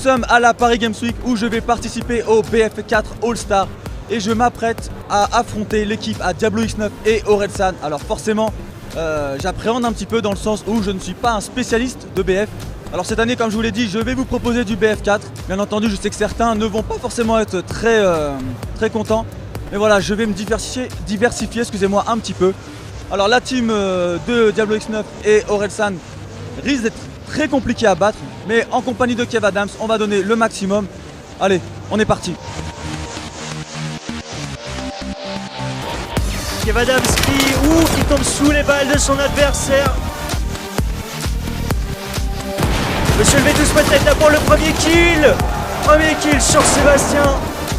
sommes à la Paris Games Week où je vais participer au BF4 All-Star et je m'apprête à affronter l'équipe à Diablo X9 et Orelsan. Alors forcément, j'appréhende un petit peu dans le sens où je ne suis pas un spécialiste de BF. Alors cette année, comme je vous l'ai dit, je vais vous proposer du BF4. Bien entendu, je sais que certains ne vont pas forcément être très contents. Mais voilà, je vais me diversifier, excusez-moi, un petit peu. Alors la team de Diablo X9 et Orelsan risque d'être très compliqué à battre. Mais en compagnie de Kev Adams, on va donner le maximum. Allez, on est parti. Kev Adams qui tombe sous les balles de son adversaire. Monsieur le V12 peut-être là pour le premier kill. Premier kill sur Sébastien.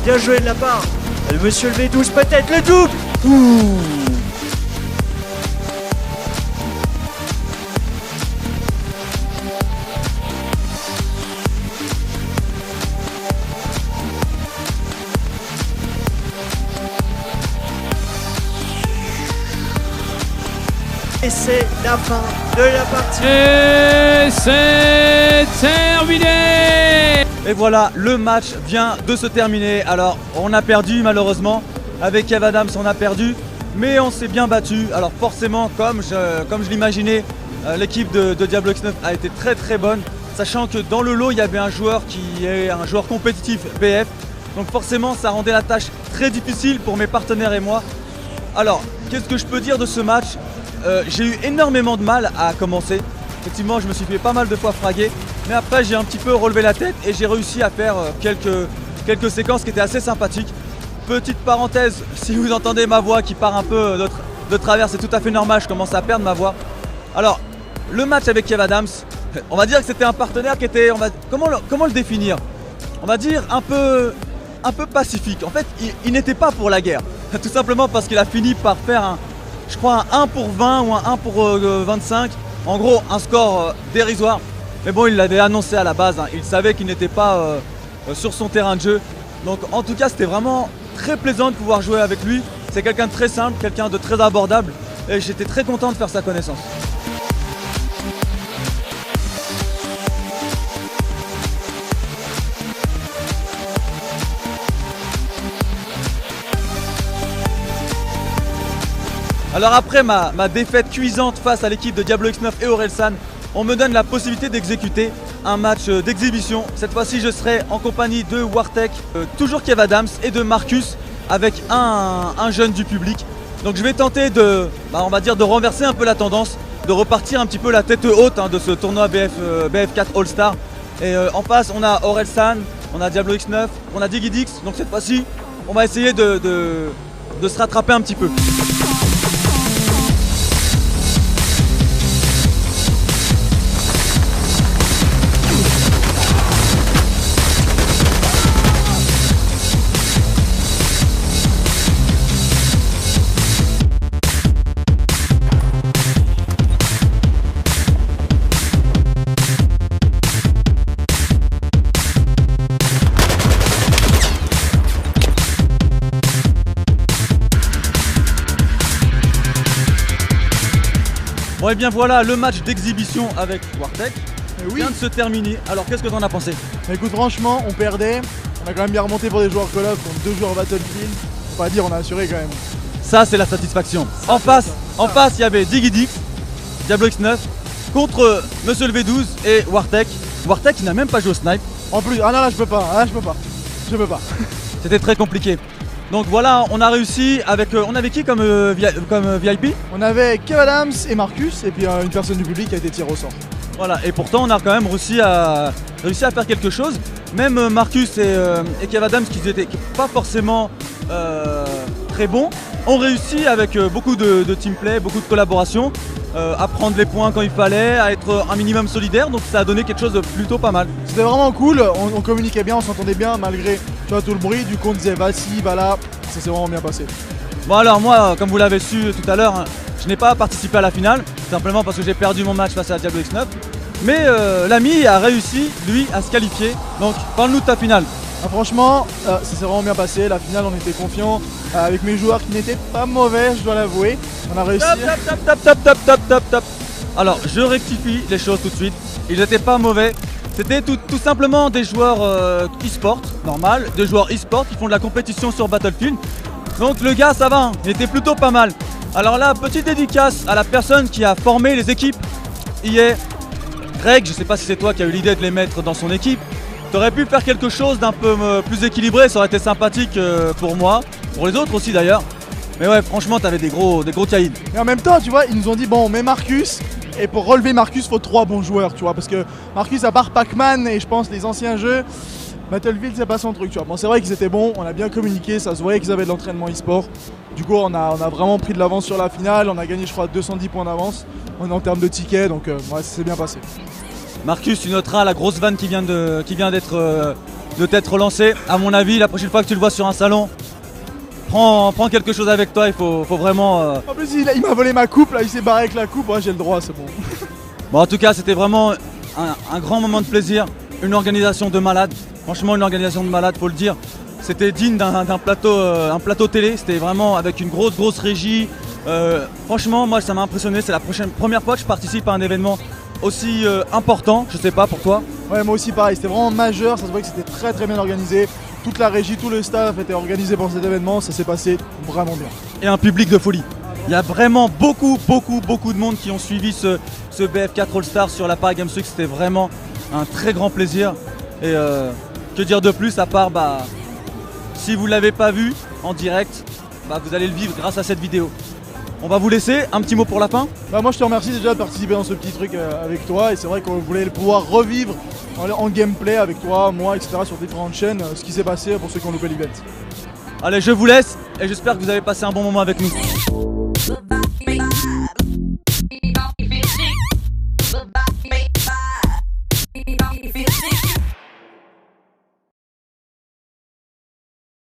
Bien joué de la part de Monsieur le V12 peut-être le double. Ouh. Et c'est la fin de la partie. Et c'est terminé. Et voilà, le match vient de se terminer. Alors, on a perdu malheureusement. Avec Kev Adams, on a perdu. Mais on s'est bien battu. Alors forcément, comme je l'imaginais, l'équipe de Diablo X9 a été très bonne. Sachant que dans le lot, il y avait un joueur qui est un joueur compétitif BF. Donc forcément, ça rendait la tâche très difficile pour mes partenaires et moi. Alors, qu'est-ce que je peux dire de ce match ? J'ai eu énormément de mal à commencer. Effectivement, je me suis fait pas mal de fois fraguer. Mais après, j'ai un petit peu relevé la tête et j'ai réussi à faire quelques séquences qui étaient assez sympathiques. Petite parenthèse, si vous entendez ma voix qui part un peu de travers, c'est tout à fait normal, je commence à perdre ma voix. Alors, le match avec Kev Adams, on va dire que c'était un partenaire qui était, comment le définir ? On va dire un peu pacifique. En fait, il n'était pas pour la guerre. Tout simplement parce qu'il a fini par faire je crois un 1 pour 20 ou un 1 pour 25. En gros, un score dérisoire. Mais bon, il l'avait annoncé à la base. Hein. Il savait qu'il n'était pas sur son terrain de jeu. Donc en tout cas, c'était vraiment très plaisant de pouvoir jouer avec lui. C'est quelqu'un de très simple, quelqu'un de très abordable. Et j'étais très content de faire sa connaissance. Alors après ma défaite cuisante face à l'équipe de Diablo X9 et Orelsan, on me donne la possibilité d'exécuter un match d'exhibition. Cette fois-ci, je serai en compagnie de Wartek, toujours Kev Adams et de Marcus avec un jeune du public. Donc je vais tenter de renverser un peu la tendance, de repartir un petit peu la tête haute de ce tournoi BF4 All-Star. Et en face, on a Orelsan, on a Diablo X9, on a Digidix. Donc cette fois-ci, on va essayer de se rattraper un petit peu. Bon et bien voilà, le match d'exhibition avec Wartek vient de se terminer. Alors qu'est-ce que t'en as pensé ? Écoute, franchement, on perdait. On a quand même bien remonté pour des joueurs Call of contre 2 joueurs Battlefield. Faut pas dire, on a assuré quand même. Ça c'est la satisfaction. En face, il y avait Digidix, Diablo X9 contre Monsieur le V12 et Wartek. Wartek il n'a même pas joué au snipe. En plus, ah non là je peux pas, je peux pas. C'était très compliqué. Donc voilà, on a réussi avec. On avait qui comme VIP ? On avait Kev Adams et Marcus, et puis une personne du public qui a été tirée au sort. Voilà, et pourtant on a quand même réussi à faire quelque chose. Même Marcus et Kev Adams, qui n'étaient pas forcément très bons, ont réussi avec beaucoup de teamplay, beaucoup de collaboration, à prendre les points quand il fallait, à être un minimum solidaire. Donc ça a donné quelque chose de plutôt pas mal. C'était vraiment cool, on communiquait bien, on s'entendait bien malgré tout le bruit. Du coup on disait vas-y, va là, ça s'est vraiment bien passé. Bon alors moi, comme vous l'avez su tout à l'heure, je n'ai pas participé à la finale, simplement parce que j'ai perdu mon match face à Diablo X9. Mais l'ami a réussi, lui, à se qualifier. Donc parle-nous de ta finale. Ah, franchement, ça s'est vraiment bien passé. La finale, on était confiants avec mes joueurs qui n'étaient pas mauvais, je dois l'avouer. On a réussi. Top. Alors, je rectifie les choses tout de suite. Ils n'étaient pas mauvais. C'était tout simplement des joueurs e-sport, normal, des joueurs e-sport qui font de la compétition sur Battlefield. Donc le gars, ça va, hein, il était plutôt pas mal. Alors là, petite dédicace à la personne qui a formé les équipes hier. Greg, je sais pas si c'est toi qui as eu l'idée de les mettre dans son équipe. T'aurais pu faire quelque chose d'un peu plus équilibré, ça aurait été sympathique pour moi, pour les autres aussi d'ailleurs. Mais ouais, franchement, t'avais des gros caïds. Mais en même temps, tu vois, ils nous ont dit bon, on met Marcus. Et pour relever Marcus, il faut 3 bons joueurs, tu vois. Parce que Marcus, à part Pac-Man et je pense les anciens jeux, Battlefield, c'est pas son truc, tu vois. Bon, c'est vrai qu'ils étaient bons, on a bien communiqué, ça se voyait qu'ils avaient de l'entraînement e-sport. Du coup, on a vraiment pris de l'avance sur la finale. On a gagné, je crois, 210 points d'avance en termes de tickets. Donc, ouais, ça s'est bien passé. Marcus, tu noteras la grosse vanne qui vient d'être lancée. À mon avis, la prochaine fois que tu le vois sur un salon, prends quelque chose avec toi, il faut vraiment... En plus, il m'a volé ma coupe, là, il s'est barré avec la coupe. Ouais, j'ai le droit, c'est bon. Bon, en tout cas, c'était vraiment un grand moment de plaisir. Une organisation de malade. Franchement, une organisation de malade, faut le dire. C'était digne d'un plateau télé. C'était vraiment avec une grosse régie. Franchement, moi, ça m'a impressionné. C'est la première fois que je participe à un événement aussi important. Je sais pas pour toi. Ouais, moi aussi pareil, c'était vraiment majeur, ça se voit que c'était très bien organisé. Toute la régie, tout le staff était organisé pour cet événement, ça s'est passé vraiment bien. Et un public de folie. Il y a vraiment beaucoup de monde qui ont suivi ce BF4 All-Star sur la Paris Games Week. C'était vraiment un très grand plaisir. Et que dire de plus à part, si vous ne l'avez pas vu en direct, vous allez le vivre grâce à cette vidéo. On va vous laisser, un petit mot pour la fin. Moi je te remercie déjà de participer dans ce petit truc avec toi et c'est vrai qu'on voulait pouvoir revivre en gameplay avec toi, moi, etc. sur différentes chaînes ce qui s'est passé pour ceux qui ont loupé l'event. Allez, je vous laisse et j'espère que vous avez passé un bon moment avec nous.